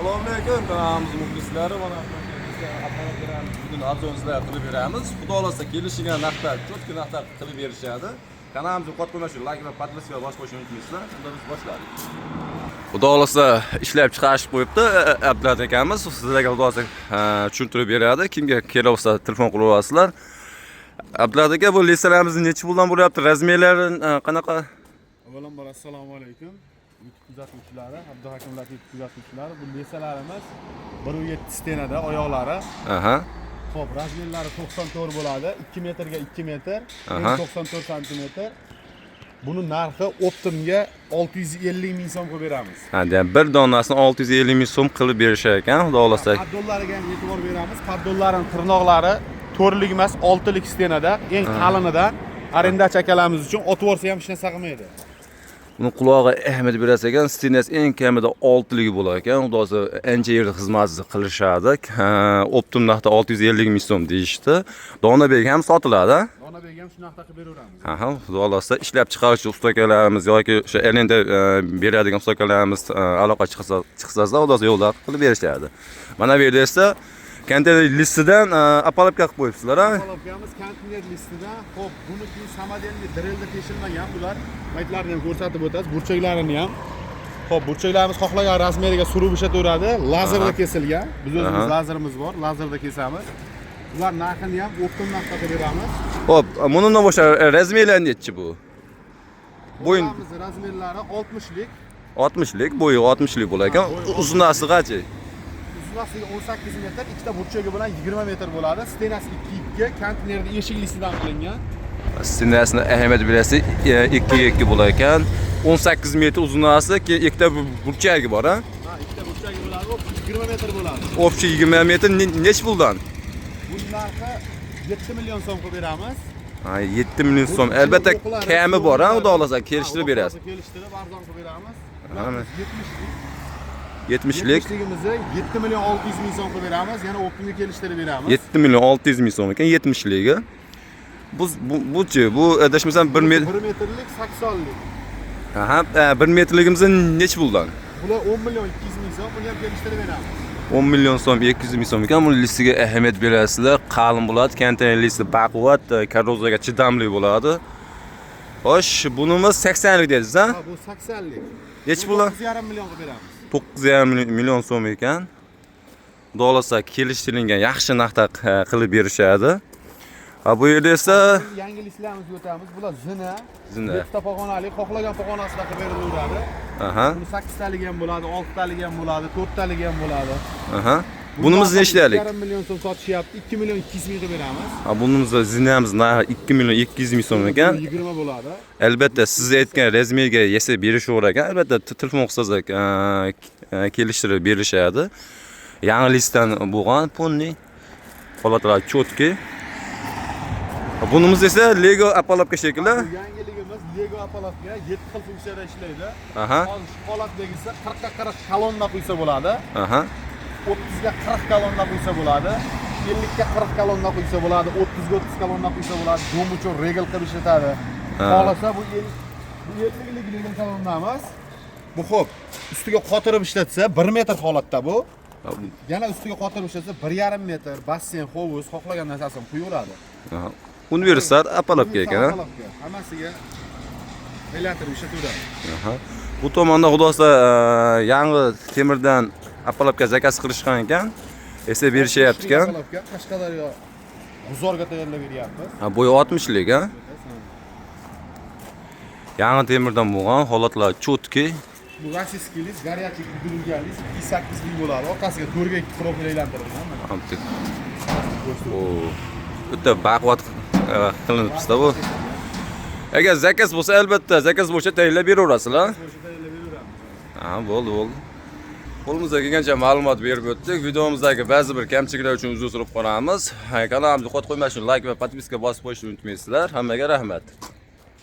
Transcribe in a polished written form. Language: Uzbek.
Assalomu alaykum kanalimiz muxlislari. Mana bugun arzonizlar qilib beramiz. Xudo xolasa kelishiga naqdlar, cho'tka naqdlar qilib berishadi. Kanalimizni qotib qo'ymasin, like va podpiska bosishni unutmaysizlar. Unda biz boshladik. Xudo xolasa ishlab chiqarishib qo'yibdi Abdulla akamiz. Sizlarga xudo xolasa tushuntirib beradi. Kimga kerak bo'lsa telefon qilib olasizlar. Abdulla aka, bu lisalarimizni necha puldan bo'lyapti? Razmerlari qanaqa? Avvalambor assalomu alaykum. YouTube kuzatuvchilari, Abduhakim Latif kuzatuvchilari, bu lesalarimiz 1.7 stenada oyoqlari. Aha. Xo'p, razmerlari 94 bo'ladi. 2 metrga 2 metr, 94 santimetr. Buni narxi optimga 650 ming so'm qilib beramiz. Ha, demak bir donasini 650 ming so'm qilib berishar ekan, xudo xolasa. Paddolariga ham e'tibor beramiz. Paddollarining tirnoqlari 4lik emas, 6lik stenada, eng qalinidan arendachi akalarimiz uchun otib olsa ham hech narsa qilmaydi. Buni qulog'i ahamiyat berasiz ekan, stenasi eng kamida 6ligi bo'lar ekan. Xudo xolasa ancha yerda xizmatini qilishadi. Optim narxda 650 ming so'm deyishdi. Donabek ham sotiladi. Donabek ham shunaqta qilib beraveramiz. Aha, xudo xolasa ishlab chiqaruvchi ustakalarimiz yoki o'sha elenda beradigan ustakalarimiz aloqa chiqsa, xudo xolasa yo'lda qilib berishadi. Mana bu yerda esa konteyner listidan apalabka qilib qo'yibsizlar, ha? Apalabkamiz konteyner listidan. Xo'p, buniki samodelniy drelda teshilmagan bular. Maytlarini ham ko'rsatib o'tasiz, burchaklarini ham. Xo'p, burchaklarimiz xohlagan razmeriga surib ishlataveradi. Lazerda kesilgan. Biz o'zimiz lazerimiz bor, lazerda kesamiz. Ular narxini ham optim narxda qilib beramiz. Xo'p, bundan boshqa razmerlar nechi bu? Bo'yin razmerlari 60lik. 60lik, bo'yi 60lik bo'lar ekan. Uzunasi qancha? Uzunasi 18 metr, ikkita burchagi bilan 20 metr bo'ladi. Stenasi 2.2, konteynerda eshik listidan qilingan. Stenasini ahamiyat berasiz, 2.2 bo'lar ekan. 18 metr uzunasi, ikkita burchagi bor, ha? Ha, ikkita burchagi bo'ladi, 20 metr bo'ladi. Opchi 20 metr nech puldan? Buning narxi 7 million so'm qilib beramiz. Ha, 7 million so'm. Albatta kami bor, ha, xudo xolasa kelishtirib berasiz. Kelishtirib arzon qilib beramiz. Mana 70lik. 70lik. 70ligimizni 7 million 600 ming so'm qilib beramiz. Yana optimga kelishtirib beramiz. 7 million 600 ming so'm ekan 70ligi. Bu-chi, bu adashmasam 1 metr. 1 metrlik 80lik. Aha, 1 metrligimiz nech puldan? Bular 10 million 200 ming so'm, buni ham kelishtirib beramiz. 10 million so'm 200 ming so'm ekan. Buni listiga ahamiyat berasizlar. Qalin bo'ladi, konteyner listi baquvvat, korroziyaga chidamli bo'ladi. Xo'sh, bunimiz 80lik dedingiz, ha? Ha, bu 80lik. Nech puldan? 9,5 million qilib beramiz. 9,5 million so'm ekan. Xudo xolasa kelishtirilgan yaxshi narxda qilib berishadi. Ha, bu yerda esa yangi listlarimizni o'tamiz. Bular zina. Zina. 7 ta pog'onali, xohlagan pog'onasida qilib berilaveradi. Aha. Buni 8 talik ham bo'ladi, 6 talik ham bo'ladi, 4 talik ham bo'ladi. Aha. Bunimiz nechtalik? 1,5 million so'm sotishyapti. 2 million 200 ming qilib beramiz. Ha, bunimiz zinamiz narxi 2 million 200 ming so'm ekan. 20 bo'ladi. Albatta siz aytgan razmerga yesa berishaverar ekan. Albatta telefon qilsangiz kelishtirib berishadi. Yangi listdan bo'lgan ponni holatlari cho'tki. Bunimiz esa Lego apalabka shekli. Yangiligimiz Lego apalabka 7 xil funksiyada ishlaydi. Aha. Hozir holatdagi esa 40 ga 40 kolonna quysa bo'ladi. Aha. 30 ga 40 kolonna quysa bo'ladi. 50 ga 40 kolonna quysa bo'ladi. 30 ga 30 kolonna quysa bo'ladi. Dom uchun regal qilib ishlatadi. Xohlasa bu 50lik Lego kolonnamiz. Bu xo'p, ustiga qotirib ishlatsa 1 metr holatda bu. Yana ustiga qotirib ishlatsa 1,5 metr basseyn, hovuz, xohlagan narsasini qo'yaveradi. Universal apalabka ekan, ha? Hammasiga aylantirib ishlataveradi. Aha. Bu tomonda xudo xolasa yangi temirdan apalabka zakaz qilishgan ekan. Esa berishyapti ekan. Qashqadaryo G'uzorga tayyorlab beryapmiz. Ha, bo'yi 60lik, ha? Yangi temirdan bo'lgan, holatlar cho'tki. Bu rossiyskiy list, горячий urilgan list 28 ming bo'ladi. Orqasiga 4 ga 2 profil aylantirilgan. O'ta baquvvat qilinibdi bu. Agar zakaz bo'lsa, albatta zakaz bo'yicha tayyorlab beraverasizlar. Ha, bo'ldi. Qo'limizdan kelgancha ma'lumot berib o'tdik. Videomizdagi ba'zi bir kamchiliklar uchun uzr so'rab qolamiz. Kanalimizga qotib qo'ymasin, like va podpiska bosib qo'yishni unutmaysizlar. Hammaga rahmat.